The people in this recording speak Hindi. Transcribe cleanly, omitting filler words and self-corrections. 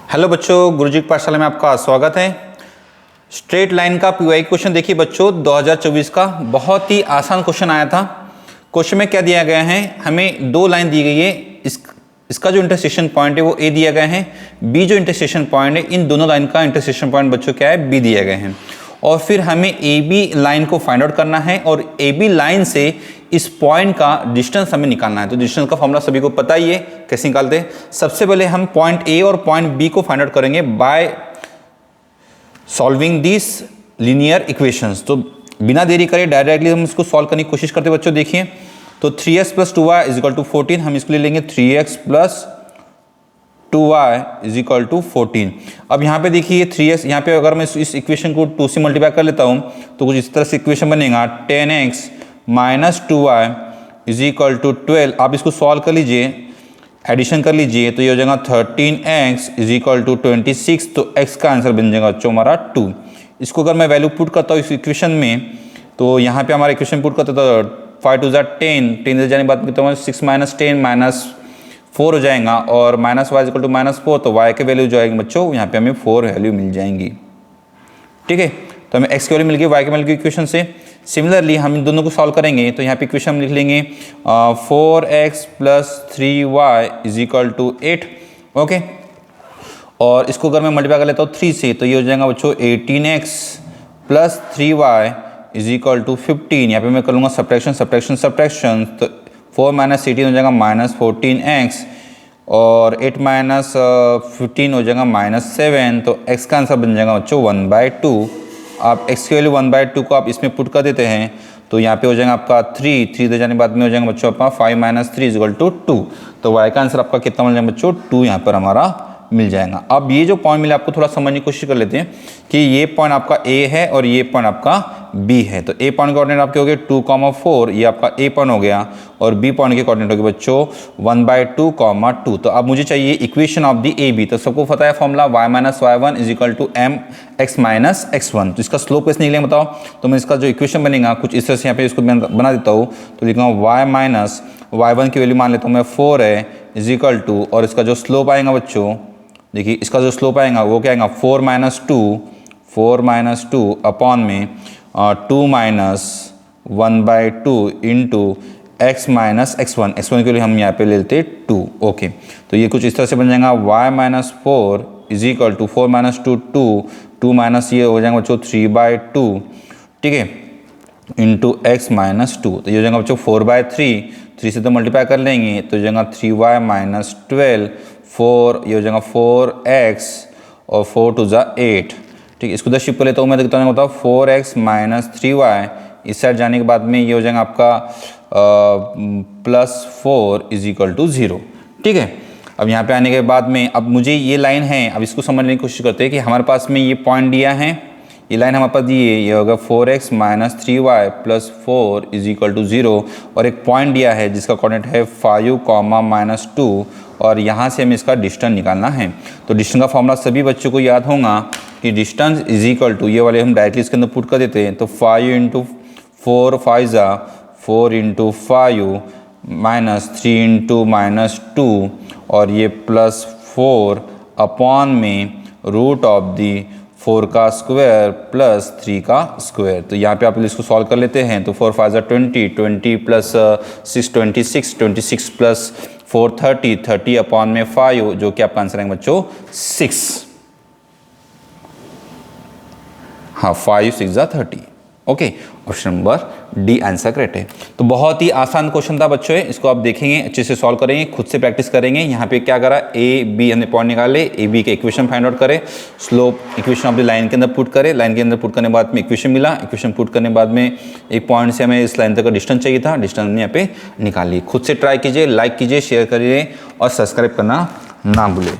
हेलो बच्चों, गुरुजी की पाठशाला में आपका स्वागत है। स्ट्रेट लाइन का पीवाई क्वेश्चन देखिए बच्चों, 2024 का बहुत ही आसान क्वेश्चन आया था। क्वेश्चन में क्या दिया गया है, हमें दो लाइन दी गई है। इसका जो इंटरसेक्शन पॉइंट है वो ए दिया गया है, बी जो इंटरसेक्शन पॉइंट है, इन दोनों लाइन का इंटरसेक्शन पॉइंट बच्चों क्या है, बी दिया गया है। और फिर हमें ए बी लाइन को फाइंड आउट करना है और ए बी लाइन से इस पॉइंट का डिस्टेंस हमें निकालना है। तो डिस्टेंस का फॉर्मूला सभी को पता ही है, कैसे निकालते हैं। सबसे पहले हम पॉइंट ए और पॉइंट बी को फाइंड आउट करेंगे by solving this linear equations. तो बिना देरी करे डायरेक्टली हम इसको सॉल्व करने की कोशिश करते हैं बच्चों। देखिए तो 3x + 2y = 14, हम इसके लिए लेंगे 3x + 2y = 14। अब यहाँ पे देखिए 3x, यहाँ पे अगर मैं इस इक्वेशन को 2 से मल्टीप्लाई कर लेता हूँ तो कुछ इस तरह से इक्वेशन बनेगा 10x - 2y = 12। आप इसको सॉल्व कर लीजिए, एडिशन कर लीजिए तो ये हो जाएगा 13x = 26। तो x का आंसर बन जाएगा बच्चों हमारा 2। इसको अगर मैं वैल्यू पुट करता हूँ इस इक्वेशन में, तो यहाँ पे हमारा इक्वेशन पुट करता था 5 2 10, 10 से जाने के बाद कितना होगा 6 - 10 - 4 हो जाएगा और -y = -4। तो y के वैल्यू जो आएगी बच्चों यहाँ पे हमें 4 वैल्यू मिल जाएंगी। ठीक है, तो हमें x की वैल्यू मिल गई y के वैल्यू की इक्वेशन से। सिमिलरली हम इन दोनों को सॉल्व करेंगे तो यहाँ पे इक्वेशन हम लिख लेंगे 4x + 3y = 8। ओके, और इसको अगर मैं मल्टीप्लाई कर लेता हूँ 3 से तो ये हो जाएगा बच्चों 18x + 3y = 15। यहाँ पे मैं कर लूँगा सब्ट्रैक्शन। तो 4 - 18 हो जाएगा -14x और 8 - 15 हो जाएगा -7। तो x का आंसर बन जाएगा बच्चों 1/2। आप x की वैल्यू 1/2 को आप इसमें पुट कर देते हैं तो यहाँ पे हो जाएगा आपका 3 दे जाने के बाद में हो जाएगा बच्चों आपका 5 - 3 = 2। तो y का आंसर आपका कितना मिल जाएगा बच्चों, 2 यहाँ पर हमारा मिल जाएगा। अब ये जो पॉइंट मिला आपको थोड़ा समझने की कोशिश कर लेते हैं कि ये पॉइंट आपका A है और ये पॉइंट आपका B है। तो A पॉइंट के कोऑर्डिनेट आपके हो गए 2, 4, ये आपका A पॉइंट हो गया और B पॉइंट के कोऑर्डिनेट हो गए बच्चों 1/2, 2। तो अब मुझे चाहिए इक्वेशन ऑफ द AB। तो सबको पता है formula y - y1 = mx - x1। तो इसका स्लोप कैसे निकलेगा बताओ। तो मैं इसका जो इक्वेशन बनेगा कुछ इस तरह से यहाँ पे इसको बना देता हूँ। तो लिखूँगा y - y1 की वैल्यू मान लेता हूँ मैं 4 है = और इसका जो स्लोप आएगा बच्चों, देखिए इसका जो स्लोप आएगा वो क्या आएगा 4 - 2 अपॉन में 2 - 1/2 इंटू x - x1 के लिए हम यहाँ पे ले लेते 2। ओके, तो ये कुछ इस तरह से बन जाएगा y - 4 = 4 - 2 2 माइनस ये हो जाएगा बच्चों 3/2। ठीक है, इंटू x - 2। तो ये हो जाएगा बच्चों 4/3। 3 से तो मल्टीप्लाई कर लेंगे तो हो जाएगा 3y - 12 4, ये हो जाएगा 4x और 4 2 = 8। ठीक है, इसको 10 शिफ्ट कर लेता हूँ मैं, देखता हूँ बताओ 4x - 3y इस साइड जाने के बाद में ये हो जाएगा आपका +4 = 0। ठीक है, अब यहाँ पे आने के बाद में अब मुझे ये लाइन है, अब इसको समझने की कोशिश करते हैं कि हमारे पास में ये पॉइंट दिया है, ये लाइन हमारे पास दी है, ये होगा 4x - 3y + 4 = 0 और एक पॉइंट दिया है जिसका कोऑर्डिनेट है 5, -2 और यहाँ से हमें इसका डिस्टेंस निकालना है। तो डिस्टेंस का फॉर्मूला सभी बच्चों को याद होगा कि डिस्टेंस = ये वाले हम डायरेक्टली इसके अंदर पुट कर देते हैं। तो 5 × 4 5 = 4 × 5 -3 × -2 और ये +4 अपॉन में √4 का स्क्वायर प्लस 3 का स्क्वायर। तो यहाँ पे आप इसको सॉल्व कर लेते हैं तो 4 5 = 20 20 + 6 26 26 + 4 30 30 अपॉन में 5 जो कि आपका आंसर है बच्चों 6। हाँ, 5 6 = 30। Okay, option number D answer correct है। तो बहुत ही आसान क्वेश्चन था बच्चों, इसको आप देखेंगे, अच्छे से सॉल्व करेंगे, खुद से प्रैक्टिस करेंगे। यहाँ पे क्या करा, ए बी हमने पॉइंट निकाले, ए बी के इक्वेशन फाइंड आउट करें, slope equation of the line के अंदर पुट करें, लाइन के अंदर पुट करने के बाद में इक्वेशन मिला, इक्वेशन पुट करने के बाद में एक पॉइंट से हमें इस लाइन तक का डिस्टेंस चाहिए था, डिस्टेंस हमने यहाँ पे निकाल ली। खुद से ट्राई कीजिए, लाइक कीजिए, शेयर करिए और सब्सक्राइब करना ना भूलें।